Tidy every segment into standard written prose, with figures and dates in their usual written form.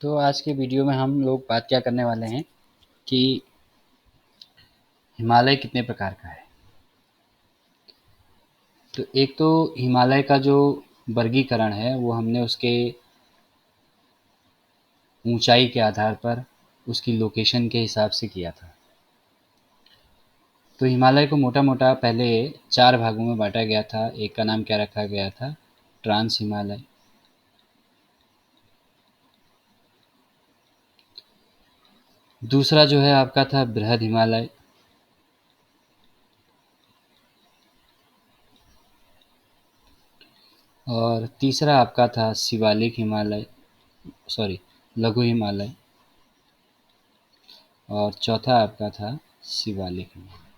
तो आज के वीडियो में हम लोग बात क्या करने वाले हैं कि हिमालय कितने प्रकार का है। तो एक तो हिमालय का जो वर्गीकरण है वो हमने उसके ऊंचाई के आधार पर उसकी लोकेशन के हिसाब से किया था। तो हिमालय को मोटा मोटा पहले 4 भागों में बांटा गया था। एक का नाम क्या रखा गया था, ट्रांस हिमालय। दूसरा जो है आपका था बृहद हिमालय। और तीसरा आपका था शिवालिक हिमालय, सॉरी, लघु हिमालय। और चौथा आपका था शिवालिक हिमालय।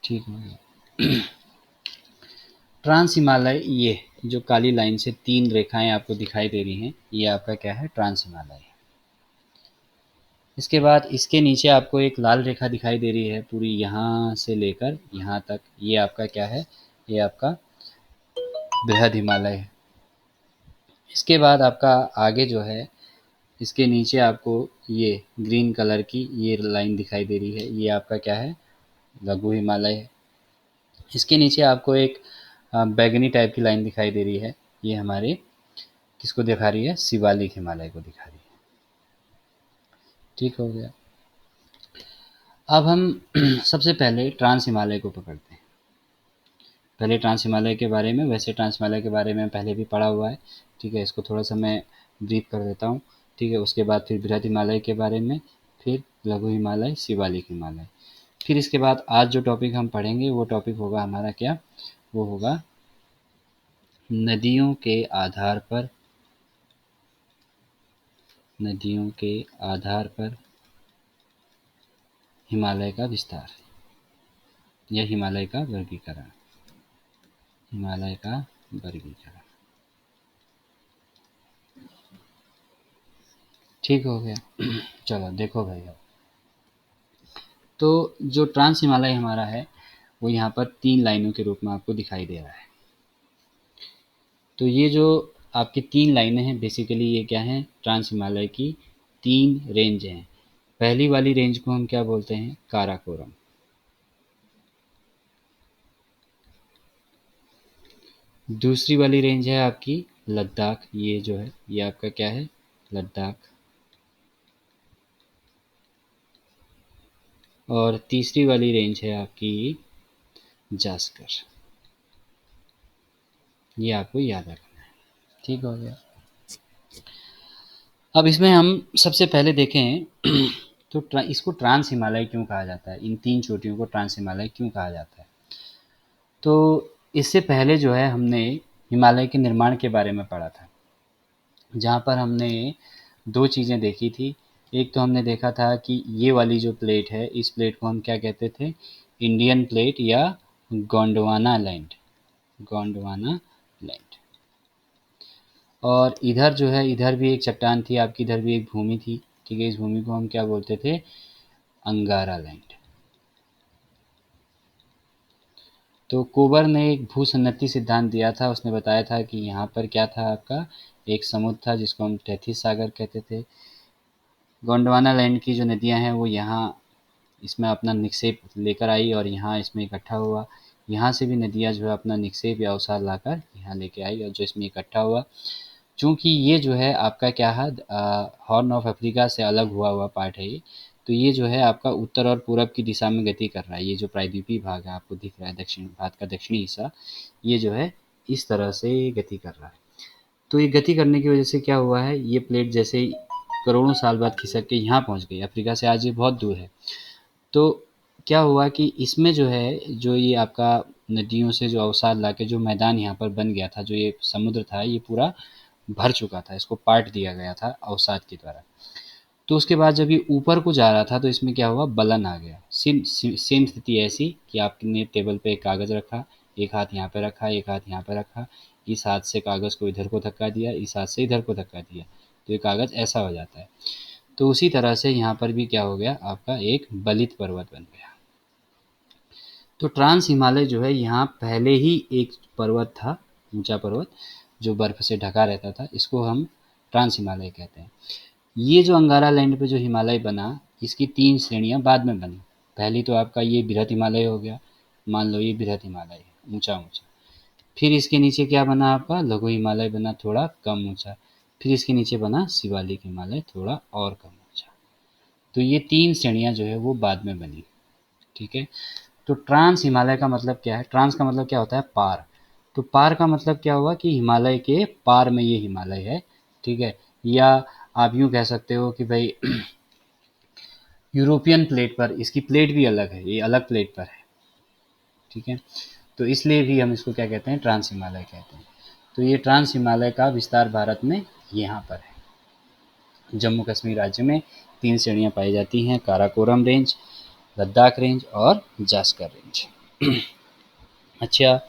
ठीक है। ट्रांस हिमालय, ये जो काली लाइन से 3 रेखाएं आपको दिखाई दे रही हैं, ये आपका क्या है, ट्रांस हिमालय है। इसके बाद इसके नीचे आपको एक लाल रेखा दिखाई दे रही है पूरी यहाँ से लेकर यहाँ तक, ये आपका क्या है, ये आपका बृहद हिमालय है। इसके बाद आपका आगे जो है, इसके नीचे आपको ये ग्रीन कलर की ये लाइन दिखाई दे रही है, ये आपका क्या है, लघु हिमालय है। इसके नीचे आपको एक बैगनी टाइप की लाइन दिखाई दे रही है, ये हमारे किसको दिखा रही है, शिवालिक हिमालय को दिखा रही है। ठीक हो गया। अब हम सबसे पहले ट्रांस हिमालय को पकड़ते हैं। पहले ट्रांस हिमालय के बारे में, वैसे ट्रांस हिमालय के बारे में पहले भी पढ़ा हुआ है, ठीक है, इसको थोड़ा सा मैं ब्रीफ कर देता हूँ। ठीक है, उसके बाद फिर बृहद हिमालय के बारे में, फिर लघु हिमालय, शिवालिक हिमालय। फिर इसके बाद आज जो टॉपिक हम पढ़ेंगे वो टॉपिक होगा हमारा क्या, वो होगा नदियों के आधार पर, नदियों के आधार पर हिमालय का विस्तार या हिमालय का वर्गीकरण, हिमालय का वर्गीकरण। ठीक हो गया। चलो देखो भाई, अब तो जो ट्रांस हिमालय हमारा है वो यहाँ पर 3 लाइनों के रूप में आपको दिखाई दे रहा है। तो ये जो आपकी 3 लाइनें हैं, बेसिकली ये क्या हैं, ट्रांस हिमालय की 3 रेंज हैं। पहली वाली रेंज को हम क्या बोलते हैं, काराकोरम। दूसरी वाली रेंज है आपकी लद्दाख, ये जो है ये आपका क्या है, लद्दाख। और तीसरी वाली रेंज है आपकी जास्कर। ये आपको याद रखना है। ठीक हो गया। अब इसमें हम सबसे पहले देखें तो इसको ट्रांस हिमालय क्यों कहा जाता है, इन 3 चोटियों को ट्रांस हिमालय क्यों कहा जाता है। तो इससे पहले जो है हमने हिमालय के निर्माण के बारे में पढ़ा था, जहाँ पर हमने 2 चीज़ें देखी थी। एक तो हमने देखा था कि ये वाली जो प्लेट है, इस प्लेट को हम क्या कहते थे, इंडियन प्लेट या गोंडवाना लैंड, गोंडवाना लैंड। और इधर जो है, इधर भी एक चट्टान थी आपकी, इधर भी एक भूमि थी, ठीक है, इस भूमि को हम क्या बोलते थे, अंगारा लैंड। तो कोबर ने एक भूसन्नति सिद्धांत दिया था, उसने बताया था कि यहाँ पर क्या था, आपका एक समुद्र था जिसको हम तैथिस सागर कहते थे। गोंडवाना लैंड की जो नदियाँ हैं वो यहाँ इसमें अपना निक्षेप लेकर आई और यहाँ इसमें इकट्ठा हुआ। यहाँ से भी नदियाँ जो है अपना निक्षेप या अवसाद लाकर यहाँ लेके आई और जो इसमें इकट्ठा हुआ। चूँकि ये जो है आपका क्या है, हॉर्न ऑफ अफ्रीका से अलग हुआ हुआ पार्ट है ये, तो ये जो है आपका उत्तर और पूरब की दिशा में गति कर रहा है। ये जो प्रायद्वीपीय भाग है आपको दिख रहा है, दक्षिण भारत का दक्षिणी हिस्सा, ये जो है इस तरह से गति कर रहा है। तो ये गति करने की वजह से क्या हुआ है, ये प्लेट जैसे ही करोड़ों साल बाद खिसक के यहाँ पहुँच गई, अफ्रीका से आज ये बहुत दूर है। तो क्या हुआ कि इसमें जो है, जो ये आपका नदियों से जो अवसाद लाके जो मैदान यहाँ पर बन गया था, जो ये समुद्र था, ये पूरा भर चुका था, इसको पाट दिया गया था अवसाद के द्वारा। तो उसके बाद जब ये ऊपर को जा रहा था तो इसमें क्या हुआ, बलन आ गया। सेम स्थिति ऐसी कि आपने टेबल पे एक कागज़ रखा, एक हाथ यहाँ पे रखा, एक हाथ यहाँ पे रखा, इस हाथ से कागज़ को इधर को धक्का दिया, इस हाथ से इधर को धक्का दिया, तो ये कागज़ ऐसा हो जाता है। तो उसी तरह से यहाँ पर भी क्या हो गया, आपका एक बलित पर्वत बन गया। तो ट्रांस हिमालय जो है, यहाँ पहले ही एक पर्वत था ऊंचा पर्वत जो बर्फ से ढका रहता था, इसको हम ट्रांस हिमालय कहते हैं। ये जो अंगारा लैंड पे जो हिमालय बना, इसकी 3 श्रेणियां बाद में बनी। पहली तो आपका ये बृहत हिमालय हो गया, मान लो ये बृहत हिमालय है, ऊंचा ऊंचा। फिर इसके नीचे क्या बना आपका, लघु हिमालय बना, थोड़ा कम ऊंचा। फिर इसके नीचे बना शिवालिक हिमालय, थोड़ा और कम ऊंचा। तो ये 3 श्रेणियां जो है वो बाद में बनी। ठीक है, तो ट्रांस हिमालय का मतलब क्या है, ट्रांस का मतलब क्या होता है, पार। तो पार का मतलब क्या हुआ कि हिमालय के पार में ये हिमालय है। ठीक है, या आप यूं कह सकते हो कि भाई यूरोपियन प्लेट पर इसकी प्लेट भी अलग है, ये अलग प्लेट पर है। ठीक है, तो इसलिए भी हम इसको क्या कहते हैं, ट्रांस हिमालय कहते हैं। तो ये ट्रांस हिमालय का विस्तार भारत में यहाँ पर है। जम्मू कश्मीर राज्य में 3 श्रेणियां पाई जाती हैं, काराकोरम रेंज, लद्दाख रेंज और जास्कर रेंज। अच्छा,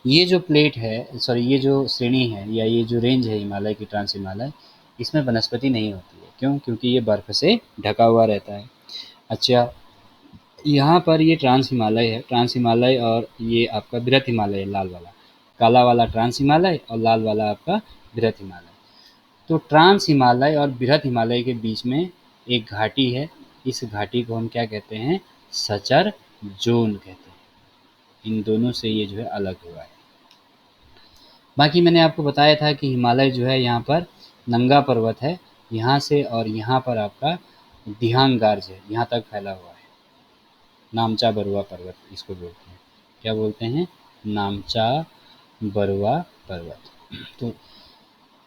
ये जो प्लेट है, सॉरी ये जो श्रेणी है या ये जो रेंज है हिमालय की, ट्रांस हिमालय, इसमें वनस्पति नहीं होती है। क्यों? क्योंकि ये बर्फ से ढका हुआ रहता है। अच्छा, यहाँ पर ये ट्रांस हिमालय है, ट्रांस हिमालय, और ये आपका बृहत हिमालय है, लाल वाला। काला वाला ट्रांस हिमालय और लाल वाला आपका बृहत हिमालय। तो ट्रांस हिमालय और बृहत हिमालय के बीच में एक घाटी है। इस घाटी को हम क्या कहते हैं, सचर जोन कहते हैं। इन दोनों से ये जो है अलग हुआ है। बाकी मैंने आपको बताया था कि हिमालय जो है यहाँ पर नंगा पर्वत है, यहाँ से और यहाँ पर आपका दिहांग गार्ज है, यहाँ तक फैला हुआ है। नामचा बरुआ पर्वत इसको बोलते हैं। क्या बोलते हैं, नामचा बरुआ पर्वत। तो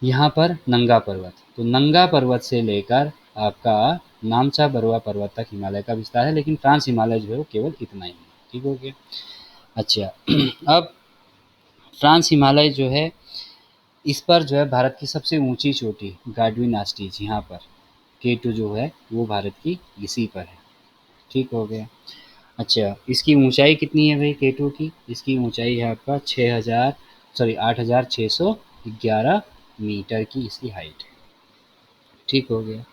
यहाँ पर नंगा पर्वत, तो नंगा पर्वत से लेकर आपका नामचा बरुआ पर्वत तक हिमालय का विस्तार है, लेकिन ट्रांस हिमालय जो है वो केवल इतना ही है। ठीक हो गया। अच्छा, अब ट्रांस हिमालय जो है, इस पर जो है भारत की सबसे ऊंची चोटी गाडविन आस्टीज, यहाँ पर K2 जो है वो भारत की इसी पर है। ठीक हो गया। अच्छा, इसकी ऊंचाई कितनी है भाई K2 की, इसकी ऊंचाई है आपका 8,611 मीटर की इसकी हाइट है। ठीक हो गया।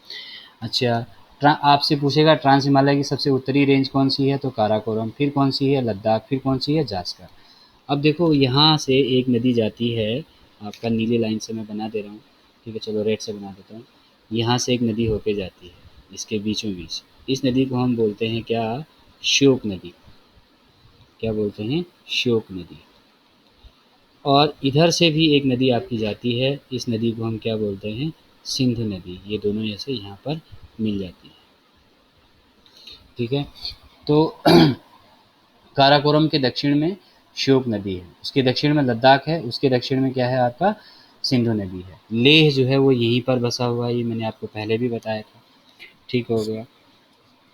अच्छा, आपसे पूछेगा ट्रांस हिमालय की सबसे उत्तरी रेंज कौन सी है, तो काराकोरम। फिर कौन सी है, लद्दाख। फिर कौन सी है, जास्कर। अब देखो यहाँ से एक नदी जाती है, आपका नीली लाइन से मैं बना दे रहा हूँ। ठीक है, चलो रेड से बना देता हूँ। यहाँ से एक नदी होके जाती है, इसके बीचों बीच। इस नदी को हम बोलते हैं क्या, श्योक नदी। क्या बोलते हैं, श्योक नदी। और इधर से भी एक नदी आपकी जाती है, इस नदी को हम क्या बोलते हैं, सिंधु नदी। ये दोनों ऐसे यहाँ पर मिल जाती है। ठीक है, तो काराकोरम के दक्षिण में श्योक नदी है, उसके दक्षिण में लद्दाख है, उसके दक्षिण में क्या है आपका, सिंधु नदी है। लेह जो है वो यहीं पर बसा हुआ है, ये मैंने आपको पहले भी बताया था। ठीक हो गया।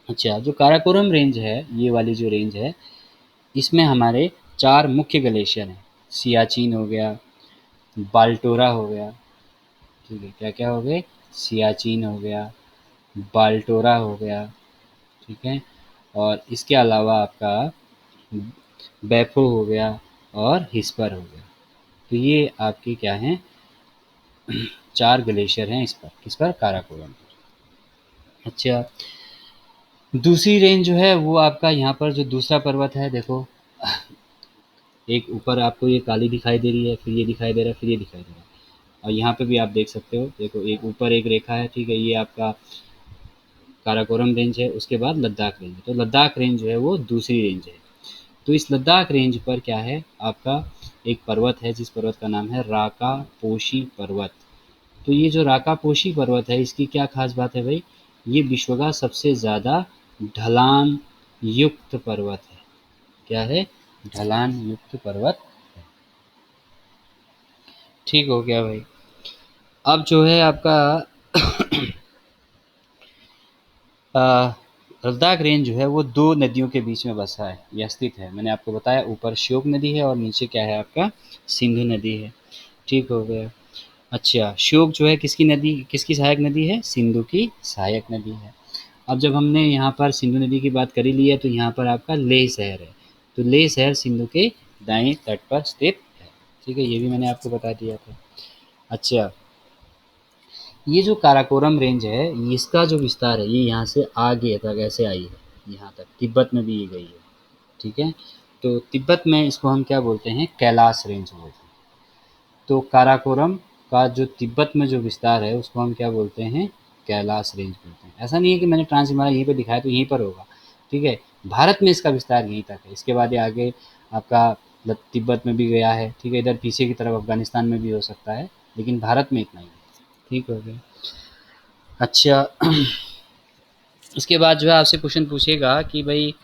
अच्छा, जो काराकोरम रेंज है, ये वाली जो रेंज है, इसमें हमारे 4 मुख्य ग्लेशियर हैं। सियाचिन हो गया, बाल्टोरा हो गया। ठीक है, क्या क्या हो गए, सियाचिन हो गया, बाल्टोरा हो गया। ठीक है, और इसके अलावा आपका बैफो हो गया और हिस्पर हो गया। तो ये आपके क्या हैं, 4 ग्लेशियर हैं इस पर, किस पर, काराकोरम पर। अच्छा, दूसरी रेंज जो है वो आपका यहाँ पर जो दूसरा पर्वत है, देखो एक ऊपर आपको ये काली दिखाई दे रही है, फिर ये दिखाई दे रहा है, फिर ये दिखाई दे रहा है, और यहाँ पे भी आप देख सकते हो, देखो एक ऊपर एक रेखा है। ठीक है, ये आपका काराकोरम रेंज है, उसके बाद लद्दाख रेंज है। तो लद्दाख रेंज जो है वो दूसरी रेंज है। तो इस लद्दाख रेंज पर क्या है आपका, एक पर्वत है जिस पर्वत का नाम है राका पोशी पर्वत। तो ये जो राका पोशी पर्वत है, इसकी क्या खास बात है भाई, ये विश्व का सबसे ज़्यादा ढलान युक्त पर्वत है। क्या है, ढलान युक्त पर्वत है। ठीक हो गया भाई। अब जो है आपका लद्दाख रेंज जो है वो 2 नदियों के बीच में बसा है या स्थित है। मैंने आपको बताया, ऊपर श्योक नदी है और नीचे क्या है आपका, सिंधु नदी है। ठीक हो गया। अच्छा, श्योक जो है किसकी नदी, किसकी सहायक नदी है, सिंधु की सहायक नदी है। अब जब हमने यहाँ पर सिंधु नदी की बात करी ली है, तो यहाँ पर आपका लेह शहर है। तो लेह शहर सिंधु के दाएं तट पर स्थित है। ठीक है, ये भी मैंने आपको बता दिया था। अच्छा, ये जो काराकोरम रेंज है, इसका जो विस्तार है, ये यहाँ से आगे तक ऐसे आई है, यहाँ तक तिब्बत में भी ये गई है। ठीक है, तो तिब्बत में इसको हम क्या बोलते हैं, कैलाश रेंज बोलते हैं। तो काराकोरम का जो तिब्बत में जो विस्तार है उसको हम क्या बोलते हैं, कैलाश रेंज बोलते हैं। ऐसा नहीं है कि मैंने ट्रांस हिमालय यहीं पे दिखाया तो यहीं पर होगा, ठीक है। भारत में इसका विस्तार यहीं तक है, इसके बाद ये आगे आपका मतलब तिब्बत में भी गया है, ठीक है, इधर पीछे की तरफ अफगानिस्तान में भी हो सकता है, लेकिन भारत में इतना ही है। ठीक हो गया। अच्छा इसके बाद जो है आपसे क्वेश्चन पूछेगा कि भाई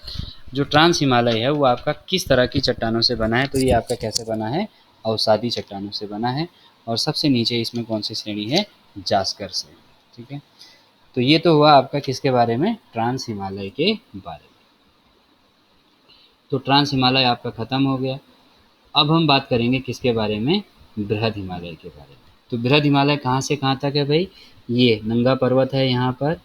जो ट्रांस हिमालय है वो आपका किस तरह की चट्टानों से बना है, तो ये आपका कैसे बना है, अवसादी चट्टानों से बना है, और सबसे नीचे इसमें कौन सी श्रेणी है, जास्कर से। ठीक है, तो ये तो हुआ आपका किसके बारे में, ट्रांस हिमालय के बारे में। तो ट्रांस हिमालय आपका खत्म हो गया। अब हम बात करेंगे किसके बारे में, बृहद हिमालय के बारे में। तो बृहद हिमालय कहाँ से कहाँ तक है भाई, ये नंगा पर्वत है यहाँ पर,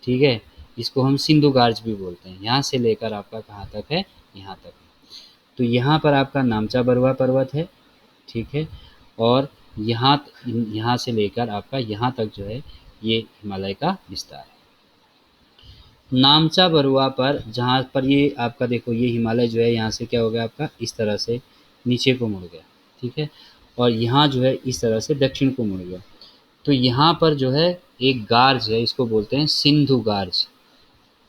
ठीक है, इसको हम सिंधु गार्ज भी बोलते हैं, यहाँ से लेकर आपका कहाँ तक है, यहाँ तक है। तो यहाँ पर आपका नामचा बरुआ पर्वत है, ठीक है, और यहाँ यहाँ से लेकर आपका यहाँ तक जो है ये हिमालय का विस्तार है। नामचा बरुआ पर जहाँ पर ये आपका देखो ये हिमालय जो है यहाँ से क्या हो गया आपका इस तरह से नीचे को मुड़ गया, ठीक है, और यहाँ जो है इस तरह से दक्षिण को मुड़ गया। तो यहाँ पर जो है एक गार्ज है, इसको बोलते हैं सिंधु गार्ज,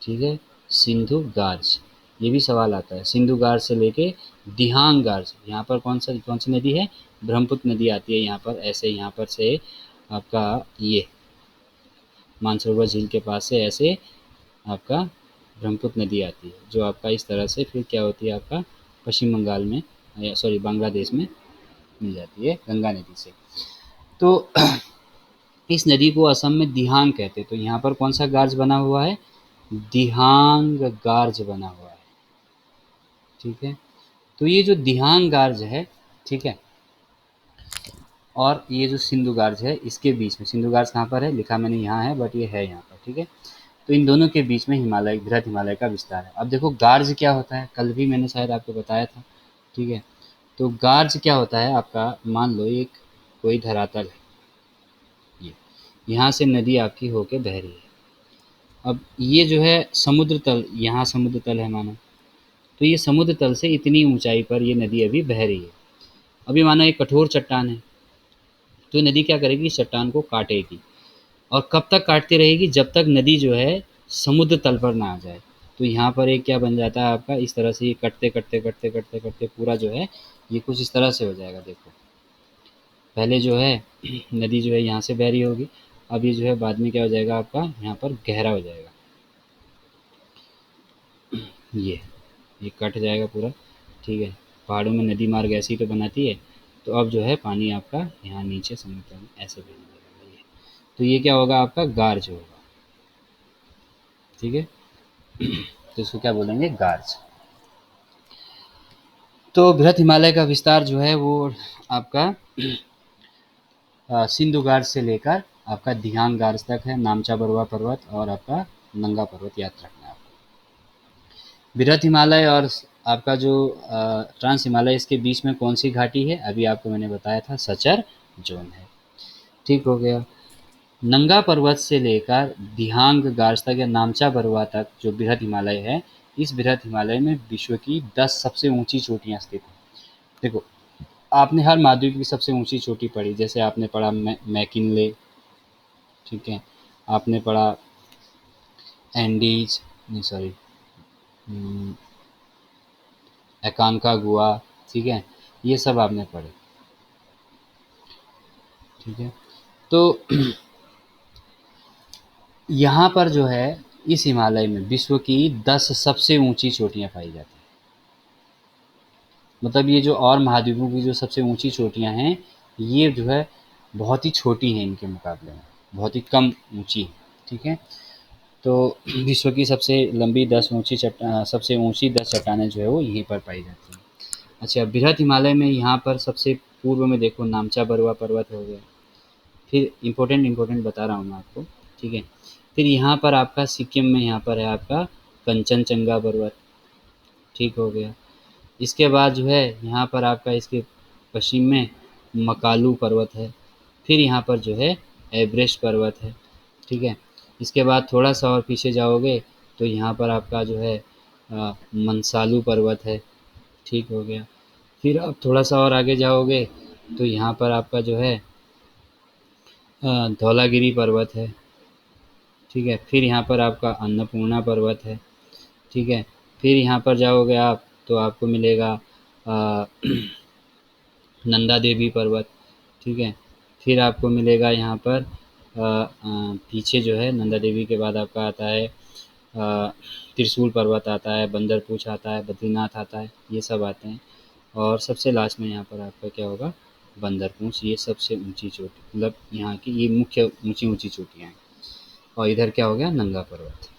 ठीक है, सिंधु गार्ज। ये भी सवाल आता है, सिंधु गार्ज से लेके दिहांग गार्ज, यहाँ पर कौन सी नदी है, ब्रह्मपुत्र नदी आती है यहाँ पर, ऐसे यहाँ पर से आपका ये मानसरोवर झील के पास से ऐसे आपका ब्रह्मपुत्र नदी आती है, जो आपका इस तरह से फिर क्या होती है आपका पश्चिम बंगाल में या सॉरी बांग्लादेश में मिल जाती है गंगा नदी से। तो इस नदी को असम में दिहांग कहते हैं। तो यहाँ पर कौन सा गार्ज बना हुआ है, दिहांग गार्ज बना हुआ है, ठीक है। तो ये जो दिहांग गार्ज है, ठीक है, और ये जो सिंधु गार्ज है इसके बीच में, सिंधु गार्ज कहाँ पर है लिखा मैंने यहाँ है बट ये है यहाँ पर, ठीक है। तो इन दोनों के बीच में हिमालय बृहद हिमालय का विस्तार है। अब देखो गार्ज क्या होता है, कल भी मैंने शायद आपको बताया था, ठीक है। तो गार्ज क्या होता है आपका, मान लो एक कोई धरातल है, ये यहाँ से नदी आपकी होके बह रही है। अब ये जो है समुद्र तल, यहाँ समुद्र तल है मानो, तो ये समुद्र तल से इतनी ऊंचाई पर ये नदी अभी बह रही है। अभी मानो एक कठोर चट्टान है, तो नदी क्या करेगी, इस चट्टान को काटेगी, और कब तक काटती रहेगी, जब तक नदी जो है समुद्र तल पर ना आ जाए। तो यहाँ पर एक क्या बन जाता है आपका, इस तरह से ये कटते कटते कटते कटते कटते पूरा जो है ये कुछ इस तरह से हो जाएगा। देखो पहले जो है नदी जो है यहाँ से बह रही होगी, अब ये जो है बाद में क्या हो जाएगा आपका यहाँ पर गहरा हो जाएगा, ये कट जाएगा पूरा, ठीक है। पहाड़ों में नदी मार्ग ऐसे ही तो बनाती है, तो अब जो है पानी आपका यहाँ नीचे समुद्र में ऐसे बहने लगेगा ये। तो ये क्या होगा आपका गार्ज होगा, ठीक है। तो इसको क्या बोलेंगे, गार्ज। तो बृहद हिमालय का विस्तार जो है वो आपका सिंधु गार्ज से लेकर आपका दिहांग गार्ज तक है, नामचा बरुआ पर्वत और आपका नंगा पर्वत याद रखना है आपको। बृहद हिमालय और आपका जो ट्रांस हिमालय इसके बीच में कौन सी घाटी है, अभी आपको मैंने बताया था सचर जोन है, ठीक हो गया। नंगा पर्वत से लेकर दिहांग गार्ज तक या नामचा बरुआ तक जो बृहद हिमालय है, इस बृहद हिमालय में विश्व की 10 सबसे ऊंची चोटियां स्थित हैं। देखो आपने हर महाद्वीप की सबसे ऊंची चोटी पढ़ी, जैसे आपने पढ़ा मैकिनले, ठीक है, आपने पढ़ा एंडीज नहीं सॉरी एकांकागुआ, ठीक है, ये सब आपने पढ़े, ठीक है। तो यहाँ पर जो है इस हिमालय में विश्व की 10 सबसे ऊंची चोटियाँ पाई जाती हैं। मतलब ये जो और महाद्वीपों की जो सबसे ऊंची चोटियाँ हैं ये जो है बहुत ही छोटी हैं, इनके मुकाबले में बहुत ही कम ऊंची है, ठीक है। तो विश्व की सबसे लंबी 10 ऊंची सबसे ऊंची 10 चट्टानें जो है वो यहीं पर पाई जाती हैं। अच्छा बृहद हिमालय में यहाँ पर सबसे पूर्व में देखो नामचा बरुआ पर्वत हो गया, फिर इम्पोर्टेंट बता रहा हूँ मैं आपको, ठीक है। फिर यहाँ पर आपका सिक्किम में यहाँ पर है आपका कंचनजंगा पर्वत, ठीक हो गया। इसके बाद जो है यहाँ पर आपका इसके पश्चिम में मकालू पर्वत है, फिर यहाँ पर जो है एवरेस्ट पर्वत है, ठीक है। इसके बाद थोड़ा सा और पीछे जाओगे तो यहाँ पर आपका जो है मनसालू पर्वत है, ठीक हो गया। फिर अब थोड़ा सा और आगे जाओगे तो यहाँ पर आपका जो है धौलागिरी पर्वत है, ठीक है। फिर यहाँ पर आपका अन्नपूर्णा पर्वत है, ठीक है। फिर यहाँ पर जाओगे आप तो आपको मिलेगा अ, नंदा देवी पर्वत, ठीक है। फिर आपको मिलेगा यहाँ पर पीछे जो है नंदा देवी के बाद आपका आता है त्रिशूल पर्वत आता है, बंदरपूछ आता है, बद्रीनाथ आता है, ये सब आते हैं। और सबसे लास्ट में यहाँ पर आपका क्या होगा, बंदरपूछ। ये सबसे ऊंची चोटी, मतलब यहाँ की ये मुख्य ऊंची ऊंची चोटियाँ हैं। और इधर क्या हो गया, नंगा पर्वत।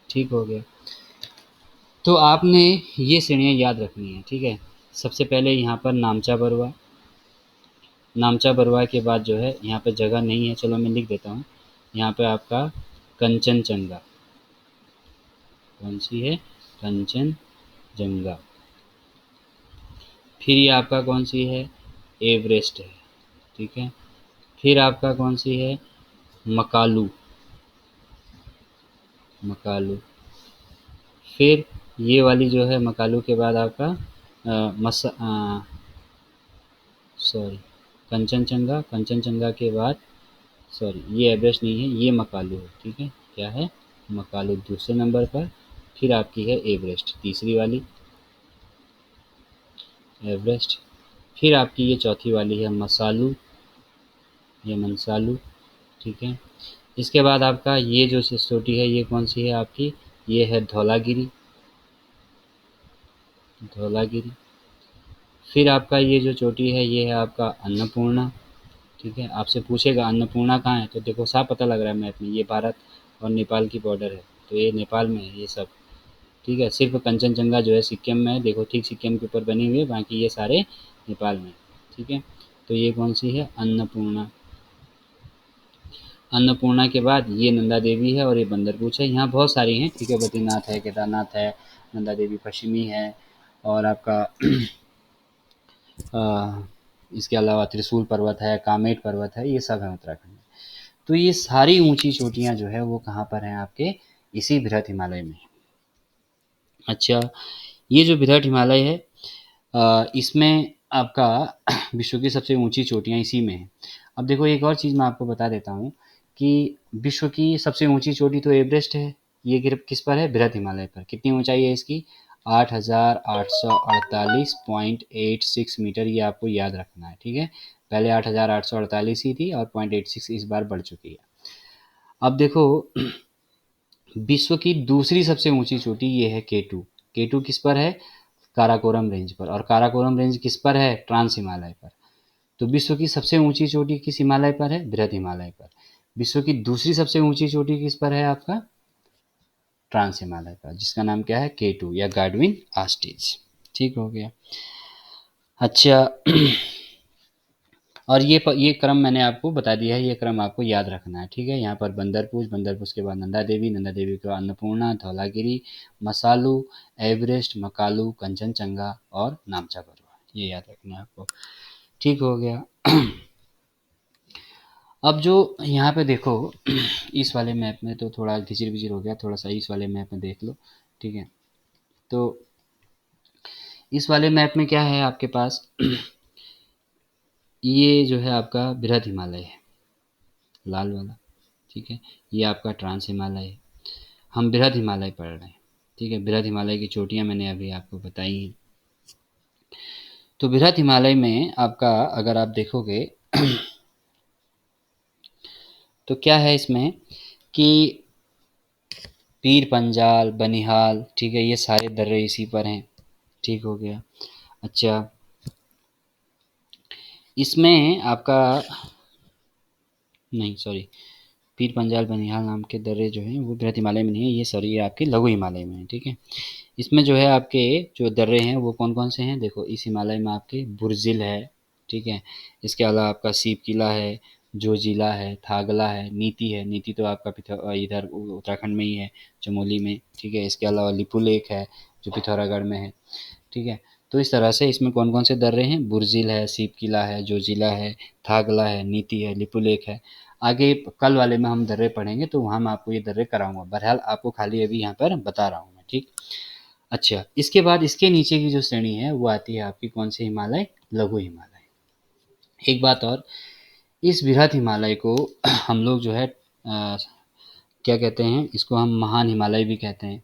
ठीक हो गया। तो आपने ये श्रेणियाँ याद रखनी है, ठीक है। सबसे पहले यहाँ पर नामचा बरुआ, नामचा बरुआ के बाद जो है यहाँ पे जगह नहीं है, चलो मैं लिख देता हूँ। यहाँ पे आपका कंचनजंगा, कौन सी है, कंचनजंगा। फिर ये आपका कौन सी है, एवरेस्ट है, ठीक है। फिर आपका कौन सी है, मकालू, मकालू। फिर ये वाली जो है मकालू के बाद आपका सॉरी, कंचनजंगा, कंचनजंगा के बाद सॉरी ये एवरेस्ट नहीं है, ये मकालू है, ठीक है। क्या है, मकालू दूसरे नंबर पर। फिर आपकी है एवरेस्ट तीसरी वाली, एवरेस्ट। फिर आपकी ये चौथी वाली है मसालू, ये मनसालू, ठीक है। इसके बाद आपका ये जो चोटी है ये कौन सी है आपकी, ये है धौलागिरी, धौलागिरी। फिर आपका ये जो चोटी है ये है आपका अन्नपूर्णा, ठीक है। आपसे पूछेगा अन्नपूर्णा कहाँ है, तो देखो साफ पता लग रहा है मैप में, ये भारत और नेपाल की बॉर्डर है, तो ये नेपाल में है ये सब, ठीक है। सिर्फ कंचनजंगा जो है सिक्किम में है, देखो ठीक सिक्किम के ऊपर बनी हुई है, बाकी ये सारे नेपाल में, ठीक है। तो ये कौन सी है, अन्नपूर्णा। अन्नपूर्णा के बाद ये नंदा देवी है और ये बंदरपूछ है। यहाँ बहुत सारी हैं, ठीक है। बद्रीनाथ है, केदारनाथ है, नंदा देवी पश्चिमी है, और आपका इसके अलावा त्रिशूल पर्वत है, कामेट पर्वत है, ये सब है उत्तराखंड में। तो ये सारी ऊंची चोटियाँ जो है वो कहाँ पर हैं आपके, इसी बृहद हिमालय में। अच्छा, ये जो बृहद हिमालय है इसमें आपका विश्व की सबसे ऊंची चोटियाँ इसी में हैं। अब देखो एक और चीज़ मैं आपको बता देता हूँ कि विश्व की सबसे ऊंची चोटी तो एवरेस्ट है, ये गिर किस पर है, बृहद हिमालय पर। कितनी ऊंचाई है इसकी, 8,848.86 मीटर, ये आपको याद रखना है, ठीक है। पहले 8,848 ही थी और 0.86 इस बार बढ़ चुकी है। अब देखो विश्व की दूसरी सबसे ऊंची चोटी ये है केटू। केटू किस पर है, काराकोरम रेंज पर। और काराकोरम रेंज किस पर है, ट्रांस हिमालय पर। तो विश्व की सबसे ऊंची चोटी किस हिमालय पर है, बृहद हिमालय पर। विश्व की दूसरी सबसे ऊंची चोटी किस पर है आपका, ट्रांस हिमालय पर, जिसका नाम क्या है, केटू या गार्डविन आस्टीज। ठीक हो गया। अच्छा और ये क्रम मैंने आपको बता दिया है, ये क्रम आपको याद रखना है, ठीक है। यहाँ पर बंदरपूछ, बंदरपूछ के बाद नंदा देवी, नंदा देवी के बाद अन्नपूर्णा, धौलागिरी, मसालू, एवरेस्ट, मकालू, कंचनजंगा और नामचा बरुआ, ये याद रखना है आपको। ठीक हो गया। अब जो यहाँ पे देखो इस वाले मैप में तो थोड़ा घिचिर पिचिर हो गया, थोड़ा सा इस वाले मैप में देख लो, ठीक है। तो इस वाले मैप में क्या है आपके पास ये जो है आपका बृहद हिमालय है, लाल वाला, ठीक है। ये आपका ट्रांस हिमालय है, हम बृहद हिमालय पढ़ रहे हैं, ठीक है। बृहद हिमालय की चोटियाँ मैंने अभी आपको बताई हैं। तो बृहद हिमालय में आपका अगर आप देखोगे तो क्या है इसमें कि पीर पंजाल, बनिहाल, ठीक है, ये सारे दर्रे इसी पर हैं। ठीक हो गया। अच्छा इसमें आपका नहीं सॉरी, पीर पंजाल बनिहाल नाम के दर्रे जो हैं वो बृहद हिमालय में नहीं है, ये सॉरी ये आपके लघु हिमालय में है, ठीक है। इसमें जो है आपके जो दर्रे हैं वो कौन कौन से हैं, देखो इस हिमालय में आपके बुर्जिल है, ठीक है। इसके अलावा आपका सीप किला है, जोजिला है, थागला है, नीति है। नीति तो आपका इधर उत्तराखंड में ही है, चमोली में, ठीक है। इसके अलावा लिपू लेक है जो पिथौरागढ़ में है, ठीक है। तो इस तरह से इसमें कौन कौन से दर्रे हैं, बुर्जिल है, सीप किला है, जोजिला है, थागला है, नीति है, लिपू लेक है। आगे कल वाले में हम दर्रे पढ़ेंगे तो वहाँ मैं आपको ये दर्रे कराऊंगा, बहरहाल आपको खाली अभी यहाँ पर बता रहा हूँ मैं, ठीक। अच्छा इसके बाद इसके नीचे की जो श्रेणी है वो आती है आपकी कौन सी, हिमालय, लघु हिमालय, एक बात और, इस बृहद हिमालय को हम लोग जो है क्या कहते हैं, इसको हम महान हिमालय भी कहते हैं,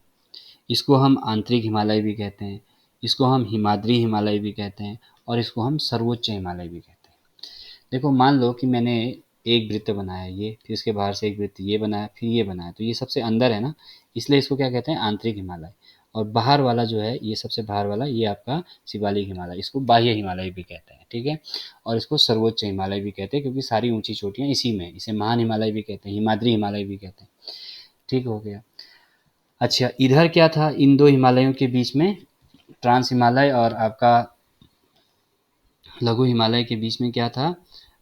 इसको हम आंतरिक हिमालय भी कहते हैं, इसको हम हिमाद्री हिमालय भी कहते हैं, और इसको हम सर्वोच्च हिमालय भी कहते हैं। देखो मान लो कि मैंने एक वृत्त बनाया ये, फिर इसके बाहर से एक वृत्त ये बनाया, फिर ये बनाया, तो ये सबसे अंदर है ना, इसलिए इसको क्या कहते हैं, आंतरिक हिमालय। और बाहर वाला जो है, ये सबसे बाहर वाला, ये आपका शिवालिक हिमालय, इसको बाह्य हिमालय भी कहते हैं, ठीक है। और इसको सर्वोच्च हिमालय भी कहते हैं, क्योंकि सारी ऊंची चोटियां इसी में, इसे महान हिमालय भी कहते हैं, हिमाद्री हिमालय भी कहते हैं। ठीक हो गया। अच्छा, इधर क्या था, इन दो हिमालयों के बीच में ट्रांस हिमालय और आपका लघु हिमालय के बीच में क्या था,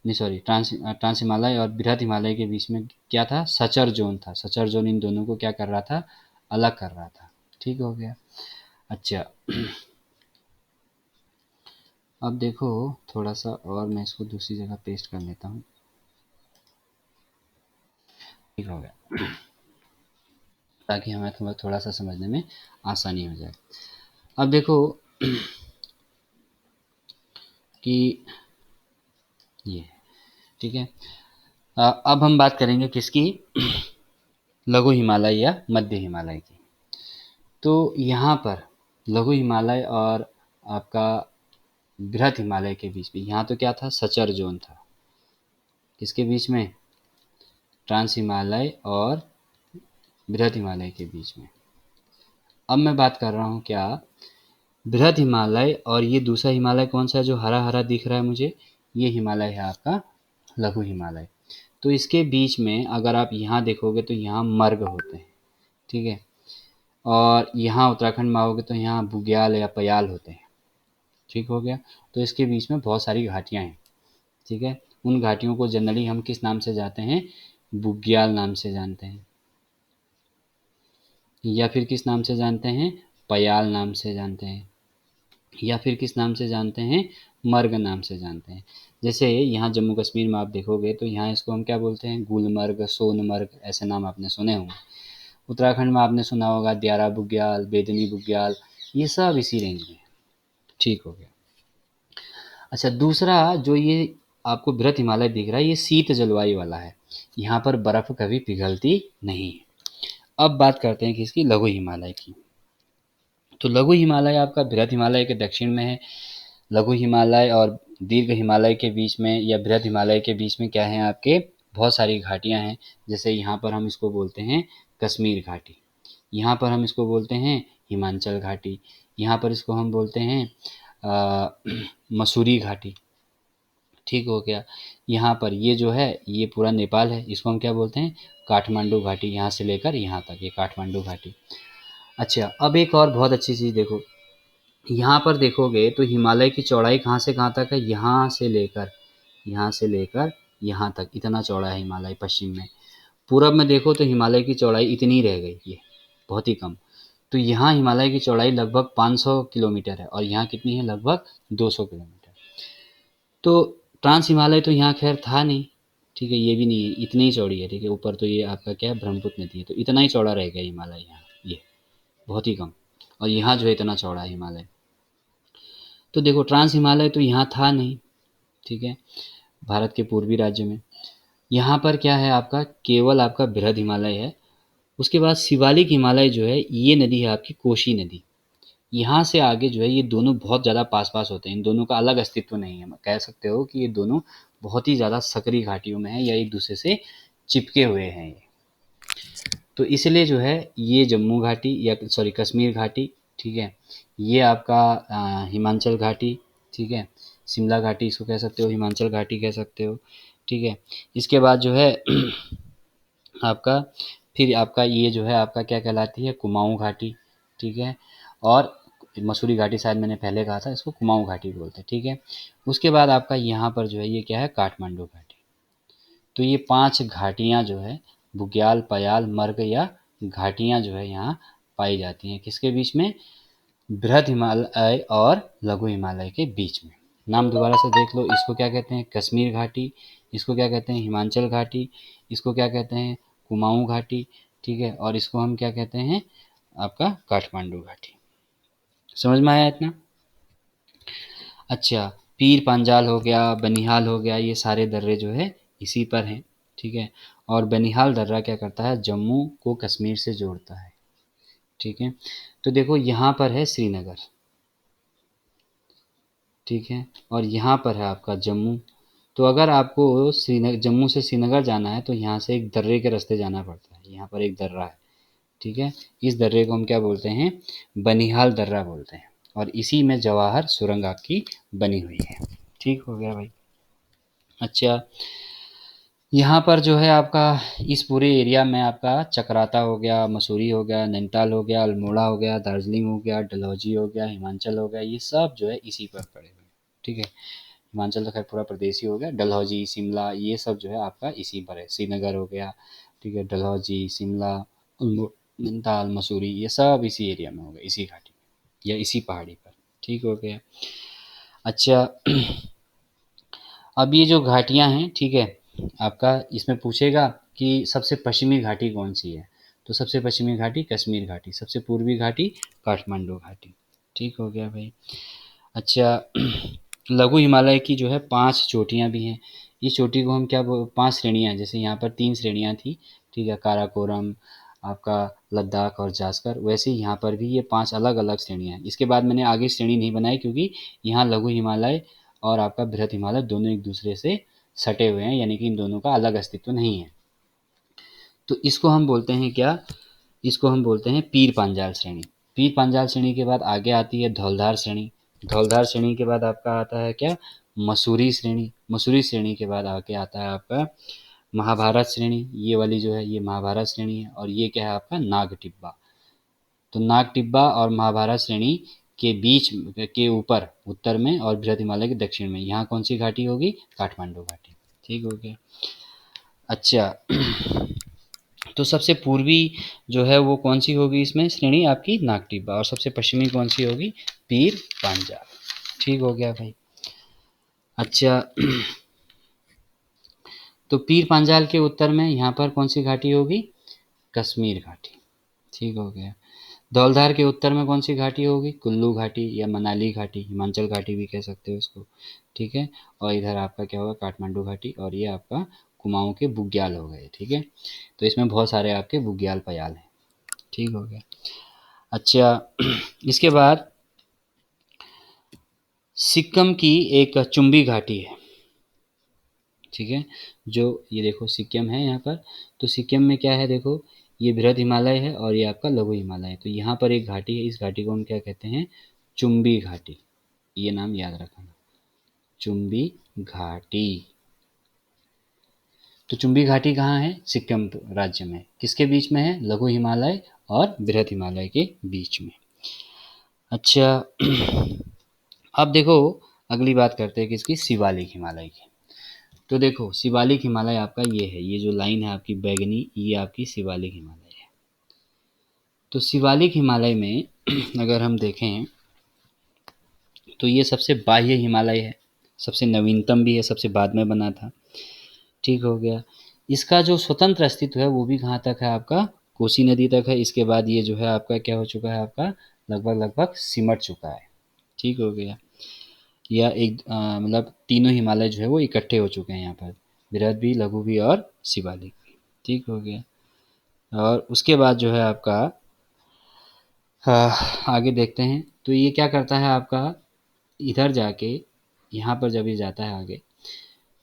नहीं सॉरी, ट्रांस हिमालय और बृहद हिमालय के बीच में क्या था, सचर जोन था। सचर जोन इन दोनों को क्या कर रहा था, अलग कर रहा था। ठीक हो गया। अच्छा, अब देखो थोड़ा सा और मैं इसको दूसरी जगह पेस्ट कर लेता हूँ। ठीक हो गया, ताकि हमें थोड़ा सा समझने में आसानी हो जाए। अब देखो कि ये, ठीक है। अब हम बात करेंगे किसकी, लघु हिमालय या मध्य हिमालय की। तो यहाँ पर लघु हिमालय और आपका बृहद हिमालय के बीच में, यहाँ तो क्या था, सचर जोन था, किसके बीच में, ट्रांस हिमालय और बृहद हिमालय के बीच में। अब मैं बात कर रहा हूँ क्या, बृहद हिमालय और ये दूसरा हिमालय कौन सा है जो हरा हरा दिख रहा है मुझे, ये हिमालय है आपका लघु हिमालय। तो इसके बीच में अगर आप यहाँ देखोगे तो यहाँ मर्ग होते हैं, ठीक है। और यहाँ उत्तराखंड में आओगे तो यहाँ बुग्याल या पयाल होते हैं। ठीक हो गया। तो इसके बीच में बहुत सारी घाटियाँ हैं, ठीक है। उन घाटियों को जनरली हम किस नाम से जानते हैं, बुग्याल नाम से जानते हैं, या फिर किस नाम से जानते हैं, पयाल नाम से जानते हैं, या फिर किस नाम से जानते हैं, मर्ग नाम से जानते हैं। जैसे यहाँ जम्मू कश्मीर में आप देखोगे तो यहाँ इसको हम क्या बोलते हैं, गुलमर्ग, सोनमर्ग, ऐसे नाम आपने सुने होंगे। उत्तराखंड में आपने सुना होगा दियारा बुग्याल, बेदनी बुग्याल, ये सब इसी रेंज में। ठीक हो गया। अच्छा, दूसरा जो ये आपको बृहद हिमालय दिख रहा है, ये शीत जलवायु वाला है, यहाँ पर बर्फ कभी पिघलती नहीं है। अब बात करते हैं किसकी, लघु हिमालय की। तो लघु हिमालय आपका बृहद हिमालय के दक्षिण में है। लघु हिमालय और दीर्घ हिमालय के बीच में या बृहद हिमालय के बीच में क्या है, आपके बहुत सारी घाटियां हैं। जैसे यहाँ पर हम इसको बोलते हैं कश्मीर घाटी, यहाँ पर हम इसको बोलते हैं हिमाचल घाटी, यहाँ पर इसको हम बोलते हैं मसूरी घाटी। ठीक हो गया। यहाँ पर ये जो है, ये पूरा नेपाल है, इसको हम क्या बोलते हैं, काठमांडू घाटी, यहाँ से लेकर यहाँ तक ये काठमांडू घाटी। अच्छा, अब एक और बहुत अच्छी चीज़ देखो, यहाँ पर देखोगे तो हिमालय की चौड़ाई कहाँ से कहाँ तक है, यहाँ से लेकर यहाँ तक इतना चौड़ा है हिमालय पश्चिम में। पूरब में देखो तो हिमालय की चौड़ाई इतनी रह गई, ये बहुत ही कम। तो यहाँ हिमालय की चौड़ाई लगभग 500 किलोमीटर है, और यहाँ कितनी है, लगभग 200 किलोमीटर। तो ट्रांस हिमालय तो यहाँ खैर था नहीं, ठीक है, ये भी नहीं है, इतनी ही चौड़ी है, ठीक है। ऊपर तो ये आपका क्या है, ब्रह्मपुत्र नदी है, तो इतना ही चौड़ा रह गया हिमालय यहाँ, ये बहुत ही कम। और यहाँ जो है इतना चौड़ा है हिमालय। तो देखो ट्रांस हिमालय तो यहाँ था नहीं, ठीक है, भारत के पूर्वी राज्य में। यहाँ पर क्या है आपका, केवल आपका बृहद हिमालय है। उसके बाद शिवालिक हिमालय जो है, ये नदी है आपकी कोशी नदी। यहाँ से आगे जो है ये दोनों बहुत ज़्यादा पास पास होते हैं, इन दोनों का अलग अस्तित्व नहीं है। कह सकते हो कि ये दोनों बहुत ही ज़्यादा सकरी घाटियों में है, या एक दूसरे से चिपके हुए हैं ये। तो इसलिए जो है ये जम्मू घाटी या सॉरी कश्मीर घाटी, ठीक है, ये आपका हिमाचल घाटी, ठीक है, शिमला घाटी इसको कह सकते हो, हिमाचल घाटी कह सकते हो, ठीक है। इसके बाद जो है आपका, फिर आपका ये जो है आपका क्या कहलाती है, कुमाऊँ घाटी, ठीक है। और मसूरी घाटी शायद मैंने पहले कहा था, इसको कुमाऊँ घाटी बोलते हैं, ठीक है। उसके बाद आपका यहाँ पर जो है ये क्या है, काठमांडू घाटी। तो ये 5 घाटियाँ जो है, बुग्याल, पयाल, मर्ग या घाटियाँ जो है यहाँ पाई जाती हैं, किसके बीच में, बृहद हिमालय और लघु हिमालय के बीच में। नाम दोबारा से देख लो, इसको क्या कहते हैं, कश्मीर घाटी, इसको क्या कहते हैं, हिमाचल घाटी, इसको क्या कहते हैं, कुमाऊँ घाटी, ठीक है, और इसको हम क्या कहते हैं, आपका काठमांडू घाटी। समझ में आया इतना। अच्छा, पीर पांजाल हो गया, बनिहाल हो गया, ये सारे दर्रे जो है इसी पर हैं, ठीक है। और बनिहाल दर्रा क्या करता है, जम्मू को कश्मीर से जोड़ता है, ठीक है। तो देखो यहाँ पर है श्रीनगर, ठीक है, और यहाँ पर है आपका जम्मू। तो अगर आपको श्रीनगर, जम्मू से श्रीनगर जाना है तो यहाँ से एक दर्रे के रास्ते जाना पड़ता है, यहाँ पर एक दर्रा है, ठीक है। इस दर्रे को हम क्या बोलते हैं, बनिहाल दर्रा बोलते हैं, और इसी में जवाहर सुरंग आपकी बनी हुई है, ठीक हो गया भाई। अच्छा, यहाँ पर जो है आपका इस पूरे एरिया में आपका चक्राता हो गया, मसूरी हो गया, नैनीताल हो गया, अल्मोड़ा हो गया, दार्जिलिंग हो गया, डलहौजी हो गया, हिमाचल हो गया, ये सब जो है इसी पर पड़े हुए हैं, ठीक है। हिमाचल तो खैर पूरा प्रदेश ही हो गया, डलहौजी, शिमला, ये सब जो है आपका इसी पर है। श्रीनगर हो गया, ठीक है, डलहौजी, शिमला, नैनीताल, मसूरी, ये सब इसी एरिया में हो गया, इसी घाटी में या इसी पहाड़ी पर, ठीक हो गया। अच्छा, अब ये जो घाटियाँ हैं, ठीक है, आपका इसमें पूछेगा कि सबसे पश्चिमी घाटी कौन सी है, तो सबसे पश्चिमी घाटी कश्मीर घाटी, सबसे पूर्वी घाटी काठमांडू घाटी, ठीक हो गया भाई। अच्छा, लघु हिमालय की जो है 5 चोटियाँ भी हैं। इस चोटी को हम क्या 5 श्रेणियाँ, जैसे यहाँ पर 3 श्रेणियाँ थी, ठीक है, काराकोरम, आपका लद्दाख और जास्कर, वैसे ही यहाँ पर भी ये 5 अलग अलग श्रेणियाँ हैं। इसके बाद मैंने आगे श्रेणी नहीं बनाई क्योंकि यहाँ लघु हिमालय और आपका बृहद हिमालय दोनों एक दूसरे से सटे हुए हैं, यानी कि इन दोनों का अलग अस्तित्व नहीं है। तो इसको हम बोलते हैं क्या, इसको हम बोलते हैं पीर पांजाल श्रेणी। पीर पांजाल श्रेणी के बाद आगे आती है धौलधार श्रेणी। धौलधार श्रेणी के बाद आपका आता है क्या, मसूरी श्रेणी। मसूरी श्रेणी के बाद आगे आता है आपका महाभारत श्रेणी, ये वाली जो है ये महाभारत श्रेणी है, और ये क्या है आपका नाग टिब्बा। तो नाग टिब्बा और महाभारत श्रेणी के बीच के ऊपर उत्तर में और बृहद हिमालय के दक्षिण में यहाँ कौन सी घाटी होगी, काठमांडू घाटी, ठीक हो गया। अच्छा, तो सबसे पूर्वी जो है वो कौन सी होगी इसमें श्रेणी, आपकी नाग टिब्बा, और सबसे पश्चिमी कौन सी होगी, पीर पांजाल, ठीक हो गया भाई। अच्छा, तो पीर पांजाल के उत्तर में यहाँ पर कौन सी घाटी होगी, कश्मीर घाटी, ठीक हो गया। धौलधार के उत्तर में कौन सी घाटी होगी, कुल्लू घाटी या मनाली घाटी, हिमाचल घाटी भी कह सकते हो इसको, ठीक है। और इधर आपका क्या होगा, काठमांडू घाटी, और ये आपका कुमाऊं के बुग्याल हो गए, ठीक है। तो इसमें बहुत सारे आपके बुग्याल पयाल हैं, ठीक हो गया। अच्छा, इसके बाद सिक्किम की एक चुंबी घाटी है, ठीक है, जो ये देखो सिक्किम है यहाँ पर। तो सिक्किम में क्या है, देखो ये बृहद हिमालय है और ये आपका लघु हिमालय है। तो यहाँ पर एक घाटी है, इस घाटी को हम क्या कहते हैं, चुंबी घाटी, ये नाम याद रखना, चुंबी घाटी। तो चुंबी घाटी कहाँ है, सिक्किम राज्य में, किसके बीच में है, लघु हिमालय और बृहद हिमालय के बीच में। अच्छा, अब देखो अगली बात करते हैं किसकी, शिवालिक हिमालय की। तो देखो शिवालिक हिमालय आपका ये है, ये जो लाइन है आपकी बैगनी, ये आपकी शिवालिक हिमालय है। तो शिवालिक हिमालय में अगर हम देखें तो ये सबसे बाह्य हिमालय है, सबसे नवीनतम भी है, सबसे बाद में बना था, ठीक हो गया। इसका जो स्वतंत्र अस्तित्व है वो भी कहाँ तक है आपका, कोसी नदी तक है। इसके बाद ये जो है आपका क्या हो चुका है, आपका लगभग लगभग सिमट चुका है, ठीक हो गया। या एक मतलब तीनों हिमालय जो है वो इकट्ठे हो चुके हैं यहाँ पर, बृहद भी, लघु भी और शिवालिक भी, ठीक हो गया। और उसके बाद जो है आपका आगे देखते हैं। तो ये क्या करता है आपका, इधर जाके यहाँ पर जब ये जाता है आगे,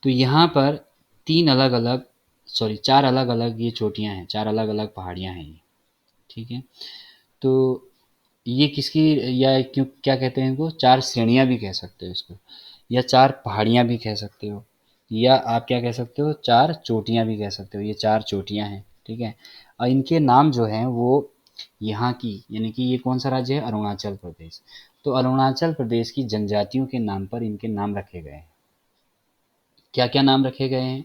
तो यहाँ पर 3 अलग-अलग, सॉरी 4 अलग-अलग ये चोटियाँ हैं, 4 अलग-अलग पहाड़ियाँ हैं ये, ठीक है। तो ये किसकी, या क्यों क्या कहते हैं इनको, 4 श्रेणियाँ भी कह सकते हो इसको, या 4 पहाड़ियाँ भी कह सकते हो, या आप क्या कह सकते हो, 4 चोटियाँ भी कह सकते हो। ये 4 चोटियाँ हैं, ठीक है। और इनके नाम जो हैं वो यहाँ की, यानी कि ये कौन सा राज्य है, अरुणाचल प्रदेश। तो अरुणाचल प्रदेश की जनजातियों के नाम पर इनके नाम रखे गए हैं। क्या क्या नाम रखे गए हैं,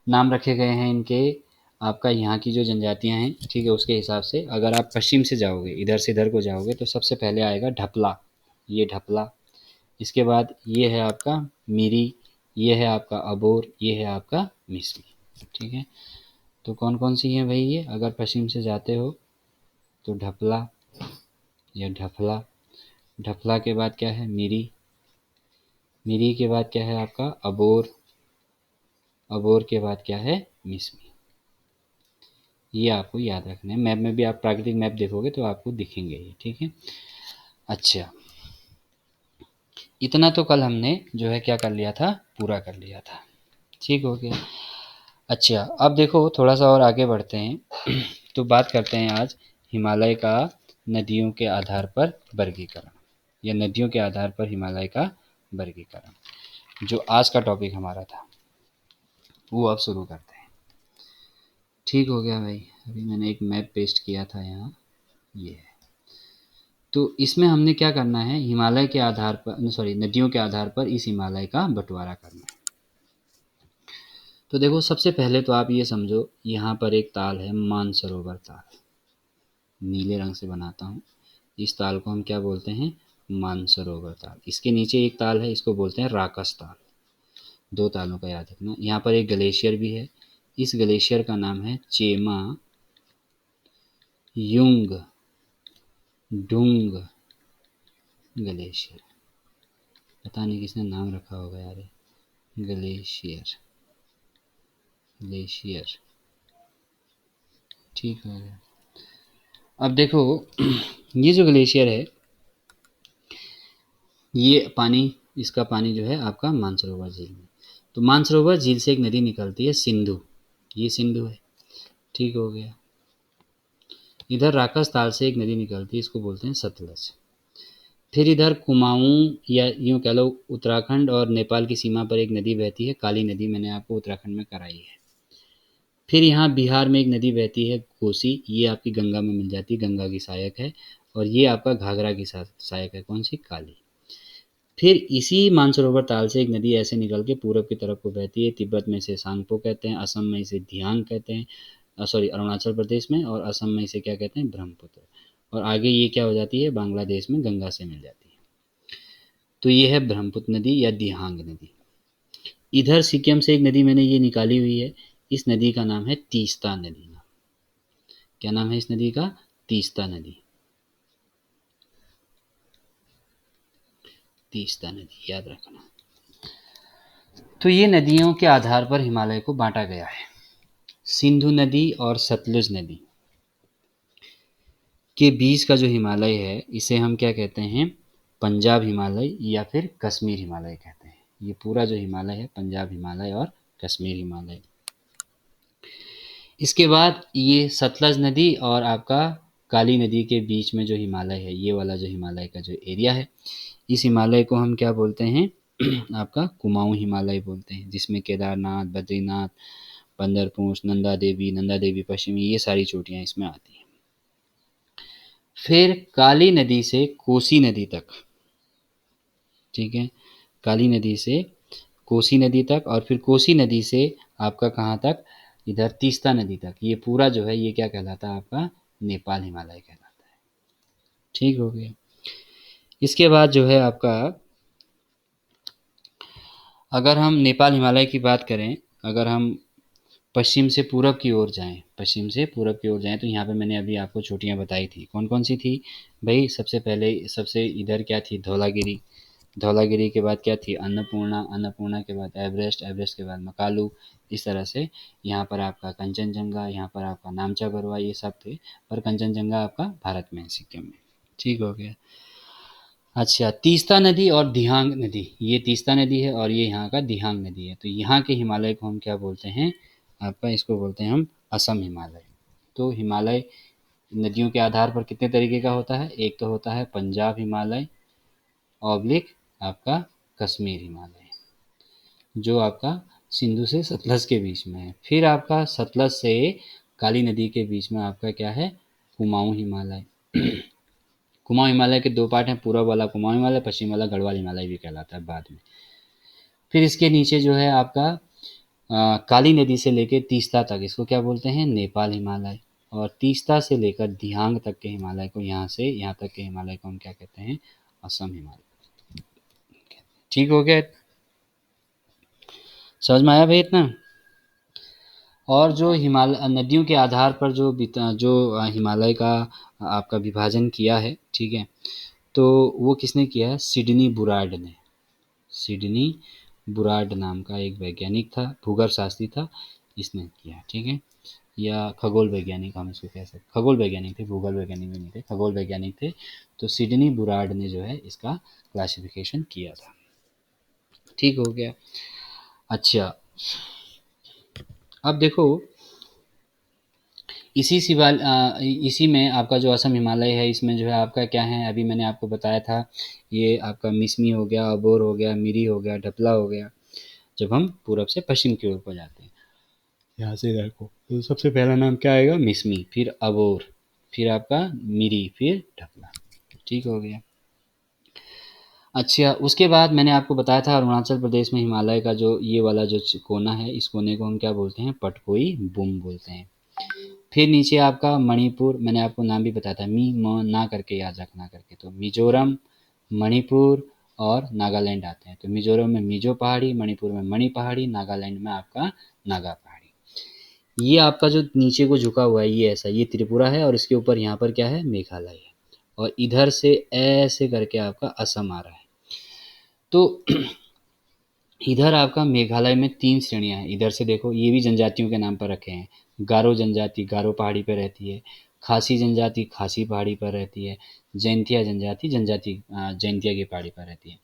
नाम रखे गए हैं इनके, आपका यहाँ की जो जनजातियाँ हैं, ठीक है, उसके हिसाब से अगर आप पश्चिम से जाओगे, इधर से इधर को जाओगे, तो सबसे पहले आएगा ढपला, ये ढपला। इसके बाद ये है आपका मिरी, ये है आपका अबोर, ये है आपका मिस्मी, ठीक है। तो कौन कौन सी हैं भाई ये, अगर पश्चिम से जाते हो तो ढपला, या ढफला, ढफला के बाद क्या है, मिरी, मिरी के बाद क्या है आपका अबोर, अबोर के बाद क्या है मिसमी। ये आपको याद रखना है। मैप में भी आप प्राकृतिक मैप देखोगे तो आपको दिखेंगे ये, ठीक है। अच्छा, इतना तो कल हमने जो है क्या कर लिया था, पूरा कर लिया था, ठीक हो गया। अच्छा, अब देखो थोड़ा सा और आगे बढ़ते हैं तो बात करते हैं आज हिमालय का नदियों के आधार पर वर्गीकरण, या नदियों के आधार पर हिमालय का वर्गीकरण, जो आज का टॉपिक हमारा था वो अब शुरू करते हैं। ठीक हो गया भाई, अभी मैंने एक मैप पेस्ट किया था यहाँ, ये है। तो इसमें हमने क्या करना है, हिमालय के आधार पर, सॉरी नदियों के आधार पर इस हिमालय का बंटवारा करना है। तो देखो सबसे पहले तो आप ये समझो, यहाँ पर एक ताल है मानसरोवर ताल, नीले रंग से बनाता हूँ। इस ताल को हम क्या बोलते हैं, मानसरोवर ताल। इसके नीचे एक ताल है, इसको बोलते हैं राकस ताल। दो तालों का याद रखना। यहाँ पर एक ग्लेशियर भी है, इस ग्लेशियर का नाम है चेमा युंग डुंग ग्लेशियर। पता नहीं किसने नाम रखा होगा यार, ग्लेशियर, ग्लेशियर, ठीक हो गया। अब देखो ये जो ग्लेशियर है, ये पानी, इसका पानी जो है आपका मानसरोवर झील में। तो मानसरोवर झील से एक नदी निकलती है सिंधु, ये सिंधु है, ठीक हो गया। इधर राकस ताल से एक नदी निकलती है, इसको बोलते हैं सतलज। फिर इधर कुमाऊं, या यूँ कह लो उत्तराखंड और नेपाल की सीमा पर एक नदी बहती है, काली नदी, मैंने आपको उत्तराखंड में कराई है। फिर यहाँ बिहार में एक नदी बहती है कोसी, ये आपकी गंगा में मिल जाती है, गंगा की सहायक है। और ये आपका घाघरा की सहायक है, कौन सी, काली। फिर इसी मानसरोवर ताल से एक नदी ऐसे निकल के पूरब की तरफ को बहती है, तिब्बत में इसे सांगपो कहते हैं, असम में इसे धियांग कहते हैं, सॉरी अरुणाचल प्रदेश में, और असम में इसे क्या कहते हैं, ब्रह्मपुत्र। और आगे ये क्या हो जाती है, बांग्लादेश में गंगा से मिल जाती है। तो ये है ब्रह्मपुत्र नदी या दिहांग नदी। इधर सिक्किम से एक नदी मैंने ये निकाली हुई है, इस नदी का नाम है तीस्ता नदी। क्या नाम है इस नदी का, तीस्ता नदी, तीस्ता नदी याद रखना। तो ये नदियों के आधार पर हिमालय को बांटा गया है। सिंधु नदी और सतलुज नदी के बीच का जो हिमालय है, इसे हम क्या कहते हैं, पंजाब हिमालय या फिर कश्मीर हिमालय कहते हैं। ये पूरा जो हिमालय है, पंजाब हिमालय और कश्मीर हिमालय। इसके बाद ये सतलज नदी और आपका काली नदी के बीच में जो हिमालय है, ये वाला जो हिमालय का जो एरिया है, इस हिमालय को हम क्या बोलते हैं आपका कुमाऊं हिमालय बोलते हैं, जिसमें केदारनाथ, बद्रीनाथ, बंदरपूंछ, नंदा देवी पश्चिमी, ये सारी चोटियां इसमें आती हैं। फिर काली नदी से कोसी नदी तक, ठीक है, काली नदी से कोसी नदी तक, और फिर कोसी नदी से आपका कहाँ तक, इधर तीस्ता नदी तक। ये पूरा जो है ये क्या कहलाता है आपका, नेपाल हिमालय कहलाता है, ठीक हो गया। इसके बाद जो है आपका, अगर हम नेपाल हिमालय की बात करें, अगर हम पश्चिम से पूरब की ओर जाएं, पश्चिम से पूरब की ओर जाएं, तो यहाँ पे मैंने अभी आपको चोटियाँ बताई थी, कौन कौन सी थी भाई। सबसे पहले सबसे इधर क्या थी, धौलागिरी, धौलागिरी के बाद क्या थी, अन्नपूर्णा, अन्नपूर्णा के बाद एवरेस्ट, एवरेस्ट के बाद मकालू। इस तरह से यहाँ पर आपका कंचनजंगा, यहाँ पर आपका नामचा बरुआ, ये सब थे। पर कंचनजंगा आपका भारत में है, सिक्किम में, ठीक हो गया। अच्छा, तीस्ता नदी और दिहांग नदी, ये तीस्ता नदी है और ये यहाँ का दिहांग नदी है। तो यहाँ के हिमालय को हम क्या बोलते हैं आपका, इसको बोलते हैं हम असम हिमालय। तो हिमालय नदियों के आधार पर कितने तरीके का होता है, एक तो होता है पंजाब हिमालय ऑब्लिक आपका कश्मीर हिमालय, जो आपका सिंधु से सतलज के बीच में है। फिर आपका सतलज से काली नदी के बीच में आपका क्या है, कुमाऊं हिमालय। कुमाऊं हिमालय के दो पार्ट हैं, पूर्व वाला कुमाऊं हिमालय, पश्चिम वाला गढ़वाल हिमालय भी कहलाता है बाद में। फिर इसके नीचे जो है आपका काली नदी से लेकर तीस्ता तक, इसको क्या बोलते हैं, नेपाल हिमालय। और तीस्ता से लेकर दिहांग तक के हिमालय को, यहाँ से यहाँ तक के हिमालय को हम क्या कहते हैं, असम हिमालय। ठीक हो गया, समझ में आया भाई इतना। और जो हिमालय नदियों के आधार पर जो हिमालय का आपका विभाजन किया है, ठीक है, तो वो किसने किया है, सिडनी बुरार्ड ने, सिडनी बुराड नाम का एक वैज्ञानिक था, भूगर्भ शास्त्री था, इसने किया, ठीक है, या खगोल वैज्ञानिक हम इसको कह सकते, खगोल वैज्ञानिक थे, भूगोल वैज्ञानिक भी नहीं थे, खगोल वैज्ञानिक थे। तो सिडनी बुराड ने जो है इसका क्लासिफिकेशन किया था। ठीक हो गया। अच्छा, अब देखो इसी में आपका जो असम हिमालय है, इसमें जो है आपका क्या है, अभी मैंने आपको बताया था, ये आपका मिसमी हो गया, अबोर हो गया, मिरी हो गया, ढपला हो गया, जब हम पूरब से पश्चिम की ओर को जाते हैं। यहाँ से देखो तो सबसे पहला नाम क्या आएगा, मिसमी, फिर अबोर, फिर आपका मिरी, फिर ढपला। ठीक हो गया। अच्छा, उसके बाद मैंने आपको बताया था अरुणाचल प्रदेश में हिमालय का जो ये वाला जो कोना है, इस कोने को हम क्या बोलते हैं, पटकोई बुम बोलते हैं। फिर नीचे आपका मणिपुर, मैंने आपको नाम भी बताया था, मी म ना करके याद रखना करके, तो मिजोरम, मणिपुर और नागालैंड आते हैं। तो मिजोरम में मिजो पहाड़ी, मणिपुर में मणि पहाड़ी, नागालैंड में आपका नागा पहाड़ी। ये आपका जो नीचे को झुका हुआ है ये ऐसा, ये त्रिपुरा है, और इसके ऊपर यहाँ पर क्या है, मेघालय है, और इधर से ऐसे करके आपका असम आ रहा है। तो इधर आपका मेघालय में 3 श्रेणियाँ हैं। इधर से देखो, ये भी जनजातियों के नाम पर रखे हैं। गारो जनजाति गारो पहाड़ी पे रहती है, खासी जनजाति खासी पहाड़ी पर रहती है, जैंतिया जनजाति जैंतिया की पहाड़ी पर रहती है।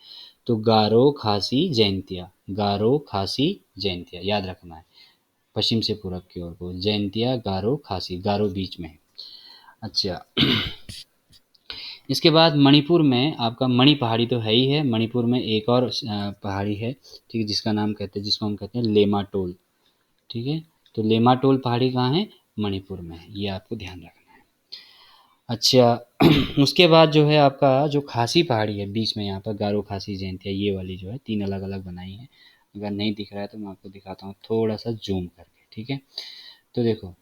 तो गारो, खासी, जैंतिया, गारो, खासी, जैंतिया याद रखना है, पश्चिम से पूरब की ओर को, जैंतिया, गारो, खासी, गारो बीच में है। अच्छा, इसके बाद मणिपुर में आपका मणि पहाड़ी तो है ही है, मणिपुर में एक और पहाड़ी है, ठीक है, जिसका नाम कहते हैं, जिसको हम कहते हैं लेमाटोल। ठीक है, तो लेमाटोल पहाड़ी कहाँ है, मणिपुर में है, ये आपको ध्यान रखना है। अच्छा उसके बाद जो है आपका जो खासी पहाड़ी है बीच में, यहाँ पर गारो, खासी, जैंतिया, ये वाली जो है 3 अलग अलग बनाई है। अगर नहीं दिख रहा है तो मैं आपको दिखाता हूँ थोड़ा सा जूम करके, ठीक है। तो देखो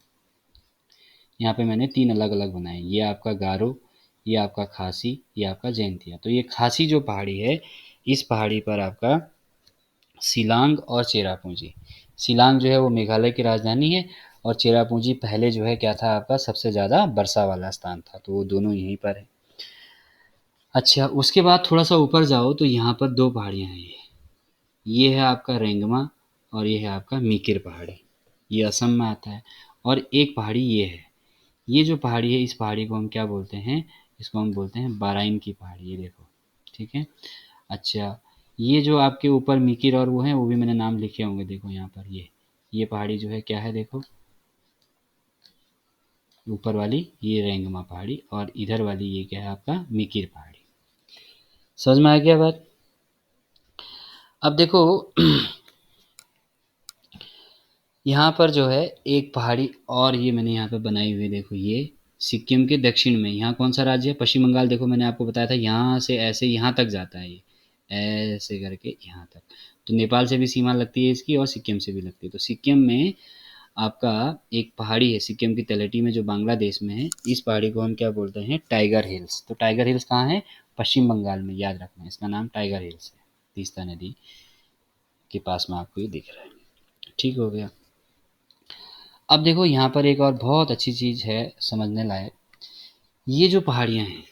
यहाँ पे मैंने 3 अलग अलग बनाए, ये आपका गारो, ये आपका खासी, ये आपका जैंतिया। तो ये खासी जो पहाड़ी है, इस पहाड़ी पर आपका शिलांग और चेरापूंजी, शिलांग जो है वो मेघालय की राजधानी है, और चेरापूंजी पहले जो है क्या था, आपका सबसे ज़्यादा वर्षा वाला स्थान था, तो वो दोनों यहीं पर है। अच्छा, उसके बाद थोड़ा सा ऊपर जाओ तो यहाँ पर 2 पहाड़ियाँ हैं, ये है आपका रेंगमा, और ये है आपका मीकिर पहाड़ी, ये असम में आता है। और एक पहाड़ी ये है, ये जो पहाड़ी है, इस पहाड़ी को हम क्या बोलते हैं, इसको हम बोलते हैं बाराइन की पहाड़ी, ये देखो, ठीक है। अच्छा, ये जो आपके ऊपर मिकिर और वो हैं, वो भी मैंने नाम लिखे होंगे, देखो यहाँ पर, ये पहाड़ी जो है क्या है, देखो ऊपर वाली ये रेंगमा पहाड़ी, और इधर वाली ये क्या है आपका मिकिर पहाड़ी। समझ में आ गया बात। अब देखो यहाँ पर जो है एक पहाड़ी और ये मैंने यहाँ पे बनाई हुई है, देखो ये सिक्किम के दक्षिण में, यहाँ कौन सा राज्य है, पश्चिम बंगाल। देखो मैंने आपको बताया था यहाँ से ऐसे यहाँ तक जाता है, ये ऐसे करके यहाँ तक, तो नेपाल से भी सीमा लगती है इसकी, और सिक्किम से भी लगती है। तो सिक्किम में आपका एक पहाड़ी है, सिक्किम की तलहटी में, जो बांग्लादेश में है, इस पहाड़ी को हम क्या बोलते हैं, टाइगर हिल्स। तो टाइगर हिल्स कहाँ है, पश्चिम बंगाल में, याद रखना इसका नाम टाइगर हिल्स है, तीस्ता नदी के पास में आपको ये दिख रहा है। ठीक हो गया। अब देखो यहाँ पर एक और बहुत अच्छी चीज़ है समझने लायक, ये जो पहाड़ियाँ हैं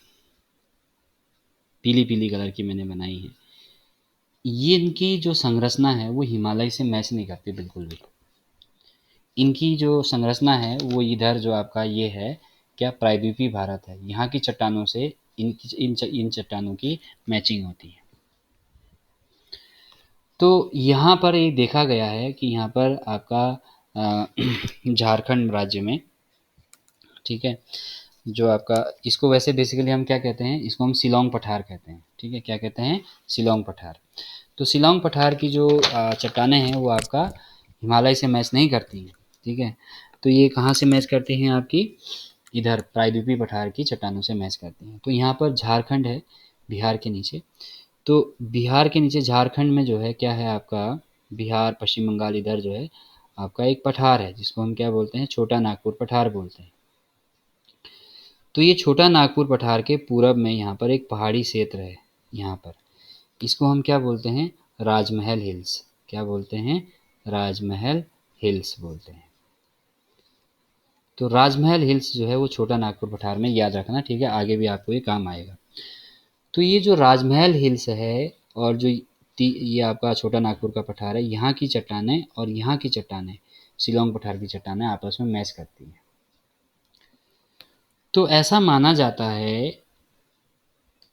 पीली पीली कलर की मैंने बनाई है, ये इनकी जो संरचना है वो हिमालय से मैच नहीं करती बिल्कुल भी। इनकी जो संरचना है वो इधर जो आपका ये है क्या, प्रायद्वीपीय भारत है, यहाँ की चट्टानों से इन चट्टानों की मैचिंग होती है। तो यहाँ पर ये देखा गया है कि यहाँ पर आपका झारखंड राज्य में, ठीक है, जो आपका इसको वैसे बेसिकली हम क्या कहते हैं, इसको हम शिलोंग पठार कहते हैं, ठीक है, क्या कहते हैं, शिलोंग पठार। तो शिलोंग पठार की जो चट्टानें हैं वो आपका हिमालय से मैच नहीं करती हैं, ठीक है। तो ये कहाँ से मैच करती हैं, आपकी इधर प्रायद्वीपीय पठार की चट्टानों से मैच करती हैं। तो यहाँ पर झारखंड है बिहार के नीचे, तो बिहार के नीचे झारखंड में जो है क्या है आपका, बिहार पश्चिम बंगाल, इधर जो है आपका एक पठार है जिसको हम क्या बोलते हैं, छोटा नागपुर पठार बोलते हैं। तो ये छोटा नागपुर पठार के पूरब में यहाँ पर एक पहाड़ी क्षेत्र है, यहाँ पर इसको हम क्या बोलते हैं, राजमहल हिल्स। क्या बोलते हैं, राजमहल हिल्स बोलते हैं। तो राजमहल हिल्स जो है वो छोटा नागपुर पठार में, याद रखना, ठीक है, आगे भी आपको ये काम आएगा। तो ये जो राजमहल हिल्स है और जो ये आपका छोटा नागपुर का पठार है, यहाँ की चट्टानें और यहाँ की चट्टानें, शिलोंग पठार की चट्टानें आपस में मैच करती हैं। तो ऐसा माना जाता है,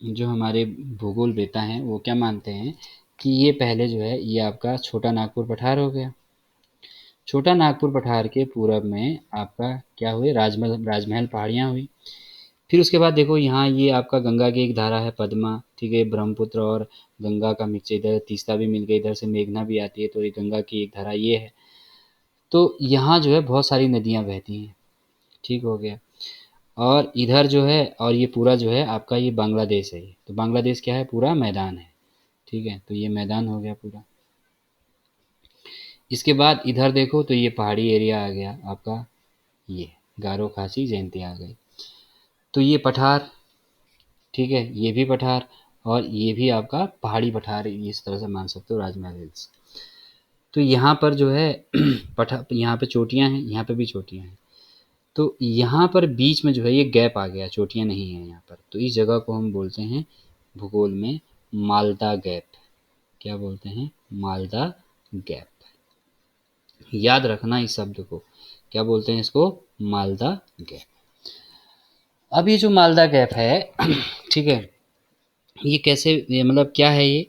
जो हमारे भूगोलवेत्ता हैं वो क्या मानते हैं कि ये पहले जो है ये आपका छोटा नागपुर पठार हो गया। छोटा नागपुर पठार के पूरब में आपका क्या हुए, राजमहल राजमहल पहाड़ियाँ हुई। फिर उसके बाद देखो यहाँ ये आपका गंगा की एक धारा है पद्मा, ठीक है, ब्रह्मपुत्र और गंगा का मिक्स, इधर तीस्ता भी मिल गया, इधर से मेघना भी आती है, तो ये गंगा की एक धारा ये है। तो यहाँ जो है बहुत सारी नदियाँ बहती हैं, ठीक हो गया। और इधर जो है, और ये पूरा जो है आपका ये बांग्लादेश है, तो बांग्लादेश क्या है, पूरा मैदान है, ठीक है, तो ये मैदान हो गया पूरा। इसके बाद इधर देखो तो ये पहाड़ी एरिया आ गया आपका, ये गारो खासी जयंती आ गई। तो ये पठार, ठीक है, ये भी पठार, और ये भी आपका पहाड़ी पठार, इस तरह से मान सकते हो, राजमहल हिल्स। तो यहाँ पर जो है पठा यहाँ पे चोटियाँ हैं, यहाँ पे भी चोटियाँ हैं। तो यहाँ पर बीच में जो है ये गैप आ गया, चोटियाँ नहीं हैं यहाँ पर, तो इस जगह को हम बोलते हैं भूगोल में मालदा गैप। क्या बोलते हैं, मालदा गैप। याद रखना इस शब्द को, क्या बोलते हैं इसको, मालदा गैप। अब ये जो मालदा गैप है ठीक है, ये कैसे, ये मतलब क्या है ये,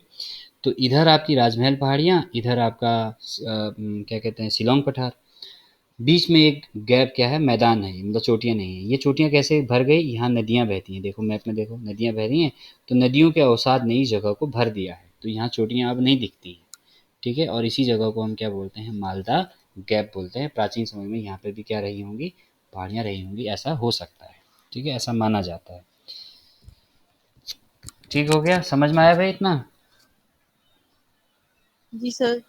तो इधर आपकी राजमहल पहाड़ियाँ, इधर आपका क्या कहते हैं, शिलोंग पठार, बीच में एक गैप क्या है, मैदान है, मतलब चोटियाँ नहीं है। ये चोटियाँ कैसे भर गई, यहाँ नदियाँ बहती हैं, देखो मैप में देखो नदियाँ बह रही हैं, तो नदियों के अवसाद ने इस जगह को भर दिया है, तो यहाँ चोटियाँ अब नहीं दिखती हैं, ठीक है। और इसी जगह को हम क्या बोलते हैं, मालदा गैप बोलते हैं। प्राचीन समय में यहाँ पे भी क्या रही होंगी, पहाड़ियाँ रही होंगी, ऐसा हो सकता है, ठीक है, ऐसा माना जाता है। ठीक हो गया, समझ में आया भाई इतना? जी सर।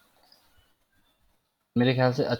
मेरे ख्याल से